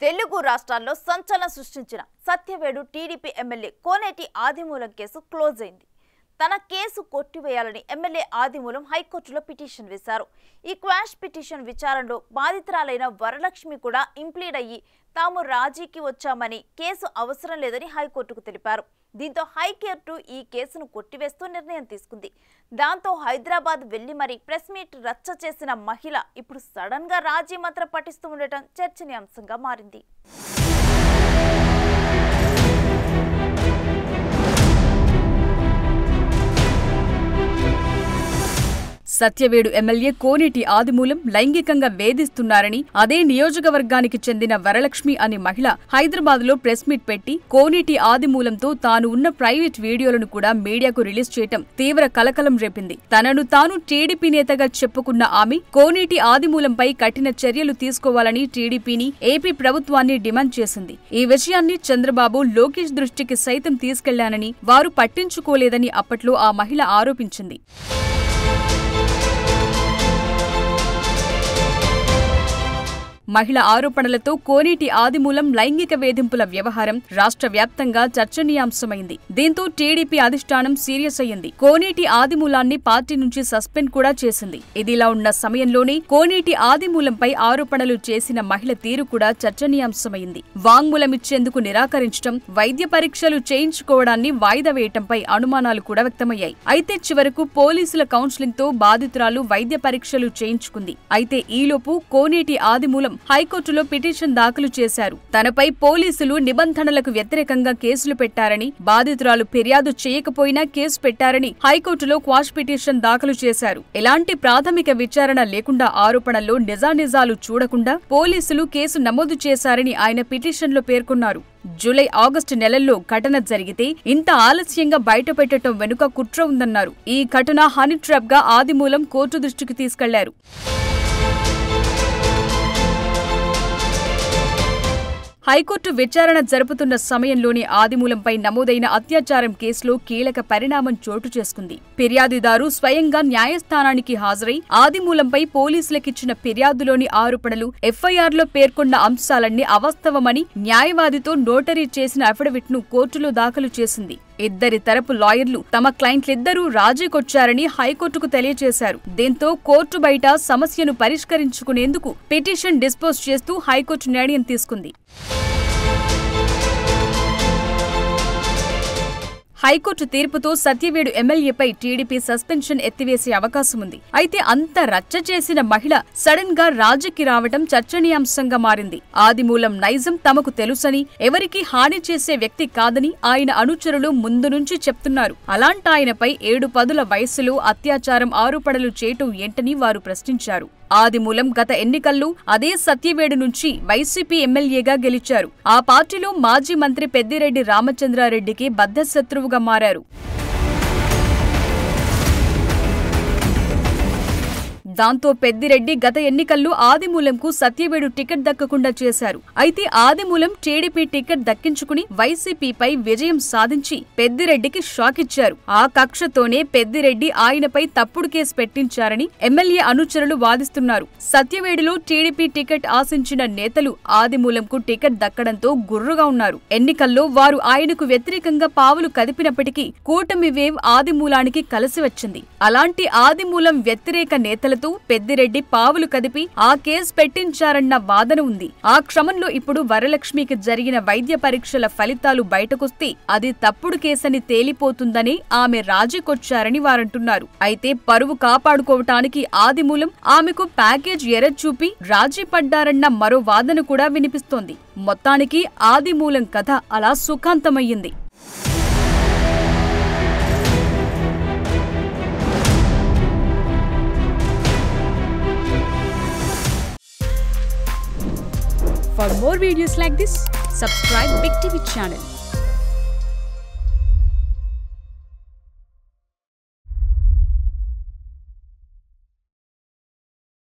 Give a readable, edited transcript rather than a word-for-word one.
తెలుగు రాష్ట్రాల్లో సంచలనం సృష్టించిన సత్యవేడు టీడీపీ ఎమ్మెల్యే కోనేటి ఆదిమూలం కేసు క్లోజ్ అయింది. తన కేసు కొట్టివేయాలని ఎమ్మెల్యే ఆదిమూలం హైకోర్టులో పిటిషన్ వేశారు. ఈ క్వాష్ పిటిషన్ విచారణలో బాధితురాలైన వరలక్ష్మి కూడా ఇంప్లీడ్ అయ్యి తాము రాజీకి వచ్చామని, కేసు అవసరం లేదని హైకోర్టుకు తెలిపారు. దీంతో హైకోర్టు ఈ కేసును కొట్టివేస్తూ నిర్ణయం తీసుకుంది. దాంతో హైదరాబాద్ వెళ్లి మరీ ప్రెస్ మీట్ రచ్చ చేసిన మహిళ ఇప్పుడు సడన్ గా రాజీ మంత్రం పఠిస్తూ ఉండటం చర్చనీయాంశంగా మారింది. సత్యవేడు ఎమ్మెల్యే కోనేటి ఆదిమూలం లైంగికంగా వేధిస్తున్నారని, అదే నియోజకవర్గానికి చెందిన వరలక్ష్మి అనే మహిళ హైదరాబాద్లో ప్రెస్ మీట్ పెట్టి కోనేటి ఆదిమూలంతో తాను ఉన్న ప్రైవేట్ వీడియోలను కూడా మీడియాకు రిలీజ్ చేయటం తీవ్ర కలకలం రేపింది. తనను తాను టీడీపీ నేతగా చెప్పుకున్న ఆమె కోనేటి ఆదిమూలంపై కఠిన చర్యలు తీసుకోవాలని టీడీపీని, ఏపీ ప్రభుత్వాన్ని డిమాండ్ చేసింది. ఈ విషయాన్ని చంద్రబాబు, లోకేష్ దృష్టికి సైతం తీసుకెళ్లానని, వారు పట్టించుకోలేదని అప్పట్లో ఆ మహిళ ఆరోపించింది. మహిళ ఆరోపణలతో కోనేటి ఆదిమూలం లైంగిక వేధింపుల వ్యవహారం రాష్ట్ర వ్యాప్తంగా చర్చనీయాంశమైంది. దీంతో టీడీపీ అధిష్టానం సీరియస్ అయ్యింది. కోనేటి ఆదిమూలాన్ని పార్టీ నుంచి సస్పెండ్ కూడా చేసింది. ఇదిలా ఉన్న సమయంలోనే కోనేటి ఆదిమూలంపై ఆరోపణలు చేసిన మహిళ తీరు కూడా చర్చనీయాంశమైంది. వాంగ్మూలమిచ్చేందుకు నిరాకరించడం, వైద్య పరీక్షలు చేయించుకోవడాన్ని వాయిదా వేయటంపై అనుమానాలు కూడా వ్యక్తమయ్యాయి. అయితే చివరకు పోలీసుల కౌన్సిలింగ్ తో బాధితురాలు వైద్య పరీక్షలు చేయించుకుంది. అయితే ఈలోపు కోనేటి ఆదిమూలం హైకోర్టులో పిటిషన్ దాఖలు చేశారు. తనపై పోలీసులు నిబంధనలకు వ్యతిరేకంగా కేసులు పెట్టారని, బాధితురాలు ఫిర్యాదు చేయకపోయినా కేసు పెట్టారని హైకోర్టులో క్వాష్ పిటిషన్ దాఖలు చేశారు. ఎలాంటి ప్రాథమిక విచారణ లేకుండా, ఆరోపణల్లో నిజానిజాలు చూడకుండా పోలీసులు కేసు నమోదు చేశారని ఆయన పిటిషన్లో పేర్కొన్నారు. జూలై, ఆగస్టు నెలల్లో ఘటన జరిగితే ఇంత ఆలస్యంగా బయటపెట్టడం వెనుక కుట్ర ఉందన్నారు. ఈ ఘటన హనీ ట్రాప్ గా ఆదిమూలం కోర్టు దృష్టికి తీసుకెళ్లారు. హైకోర్టు విచారణ జరుపుతున్న సమయంలోనే ఆదిమూలంపై నమోదైన అత్యాచారం కేసులో కీలక పరిణామం చోటు చేసుకుంది. ఫిర్యాదుదారు స్వయంగా న్యాయస్థానానికి హాజరై ఆదిమూలంపై పోలీసులకిచ్చిన ఫిర్యాదులోని ఆరోపణలు, ఎఫ్ఐఆర్లో పేర్కొన్న అంశాలన్నీ అవాస్తవమని న్యాయవాదితో నోటరీ చేసిన అఫిడవిట్ ను కోర్టులో దాఖలు చేసింది. ఇద్దరి తరపు లాయర్లు తమ క్లయింట్లిద్దరూ రాజీకొచ్చారని హైకోర్టుకు తెలియజేశారు. దీంతో కోర్టు బయట సమస్యను పరిష్కరించుకునేందుకు పిటిషన్ డిస్పోజ్ చేస్తూ హైకోర్టు నిర్ణయం తీసుకుంది. హైకోర్టు తీర్పుతో సత్యవేడు ఎమ్మెల్యేపై టీడీపీ సస్పెన్షన్ ఎత్తివేసే అవకాశం ఉంది. అయితే అంత రచ్చ చేసిన మహిళ సడన్ గా రాజీకి రావడం చర్చనీయాంశంగా మారింది. ఆదిమూలం నైజం తమకు తెలుసని, ఎవరికీ హాని చేసే వ్యక్తి కాదని ఆయన అనుచరులు ముందు నుంచి చెప్తున్నారు. అలాంటాయనపై 7 పదుల వయస్సులో అత్యాచారం ఆరోపణలు చేయటం ఏంటని వారు ప్రశ్నించారు. ఆదిమూలం గత ఎన్నికల్లో అదే సత్యవేడు నుంచి వైసీపీ ఎమ్మెల్యేగా గెలిచారు. ఆ పార్టీలో మాజీ మంత్రి పెద్దిరెడ్డి రామచంద్రారెడ్డికి బద్ధశత్రువుగా మారారు. దాంతో పెద్దిరెడ్డి గత ఎన్నికల్లో ఆదిమూలంకు సత్యవేడు టికెట్ దక్కకుండా చేశారు. అయితే ఆదిమూలం టీడీపీ టికెట్ దక్కించుకుని వైసీపీపై విజయం సాధించి పెద్దిరెడ్డికి షాక్ ఇచ్చారు. ఆ కక్షతోనే పెద్దిరెడ్డి ఆయనపై తప్పుడు కేసు పెట్టించారని ఎమ్మెల్యే అనుచరులు వాదిస్తున్నారు. సత్యవేడులో టీడీపీ టికెట్ ఆశించిన నేతలు ఆదిమూలంకు టికెట్ దక్కడంతో గుర్రుగా ఉన్నారు. ఎన్నికల్లో వారు ఆయనకు వ్యతిరేకంగా పావులు కదిపినప్పటికీ కూటమి వేవ్ ఆదిమూలానికి కలిసి వచ్చింది. అలాంటి ఆదిమూలం వ్యతిరేక నేతలతో పెద్దిరెడ్డి పావులు కదిపి ఆ కేసు పెట్టించారన్న వాదన ఉంది. ఆ క్రమంలో ఇప్పుడు వరలక్ష్మికి జరిగిన వైద్య పరీక్షల ఫలితాలు బయటకొస్తే అది తప్పుడు కేసని తేలిపోతుందని ఆమె రాజీకొచ్చారని వారంటున్నారు. అయితే పరువు కాపాడుకోవటానికి ఆదిమూలం ఆమెకు ప్యాకేజ్ ఎరచూపి రాజీ పడ్డారన్న మరో వాదన కూడా వినిపిస్తోంది. మొత్తానికి ఆదిమూలం కథ అలా సుఖాంతమయ్యింది. For more videos like this, subscribe Big TV channel.